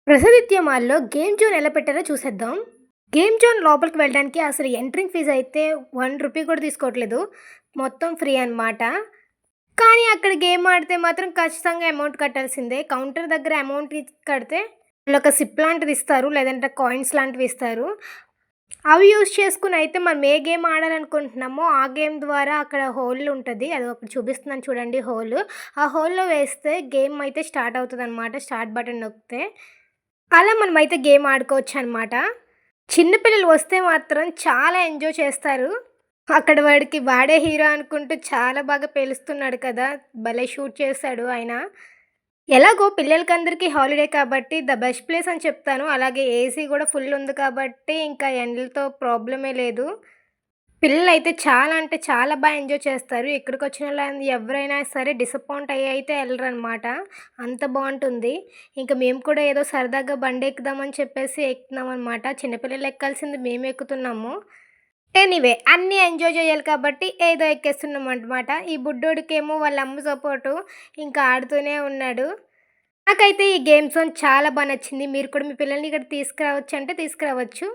ప్రసాదిత్య మాల్‌లో game zone ఎలా పెట్టారో చూసేద్దాం. గేమ్ జోన్ లోపలికి వెళ్ళడానికి అసలు ఎంట్రింగ్ ఫీజ్ అయితే రూ. 1 కూడా తీసుకోవట్లేదు. మొత్తం ఫ్రీ అనమాట. కానీ అక్కడ గేమ్ ఆడితే మాత్రం ఖచ్చితంగా అమౌంట్ కట్టాల్సిందే. కౌంటర్ దగ్గర అమౌంట్ కడితే వాళ్ళొక సిప్ లాంటిది ఇస్తారు. లేదంటే కాయిన్స్ లాంటివి ఇస్తారు. అవి యూజ్ చేసుకొని అయితే మనం ఏ గేమ్ ఆడాలనుకుంటున్నామో ఆ గేమ్ ద్వారా అక్కడ హోల్ ఉంటది. అదొకటి చూపిస్తున్నాను చూడండి హోల్. ఆ హోల్‌లో వేస్తే గేమ్ అయితే స్టార్ట్ అవుతదనమాట. స్టార్ట్ బటన్ నొక్కితే. అలా మనమైతే గేమ్ ఆడుకోవచ్చనమాట. చిన్న పిల్లలు వస్తే మాత్రం చాలా ఎంజాయ్ చేస్తారు. అక్కడ వాడికి వాడే హీరో అనుకుంటూ చాలా బాగా పేలుస్తున్నాడు కదా! భలే షూట్ చేశాడు ఆయన. ఎలాగో పిల్లలకందరికీ హాలిడే కాబట్టి ద బెస్ట్ ప్లేస్ అని చెప్తాను. అలాగే ఏసీ గూడా ఫుల్ ఉంది కాబట్టి ఇంకా ఎండలతో ప్రాబ్లమే లేదు. పిల్లలైతే చాలా అంటే చాలా ఎంజాయ్ చేస్తారు. ఇక్కడికొచ్చినోళ్ళు ఎవరైనా సరే డిసప్పాయింట్ అయితే ఎళ్ళరనమాట. అంత బావుంటుంది. ఇంక మేము కూడా ఏదో సరదాగా బండెక్కుదామని చెప్పేసి ఎక్కుతున్నామనమాట. చిన్నపిల్లలు ఎక్కాల్సింది మేమెక్కుతున్నాము. ఎనీవే అన్నీ ఎంజాయ్ చేయాలి కాబట్టి ఏదో ఎక్కేస్తున్నామనమాట. ఈ బుడ్డోడికేమో వాళ్ళ అమ్మ సపోర్టు. ఇంకా ఆడుతూనే ఉన్నాడు. నాకైతే ఈ గేమ్ జోన్ చాలా నచ్చింది. మీరు కూడా మీ పిల్లల్ని ఇక్కడ తీసుకురావచ్చంటే తీసుకురావచ్చు.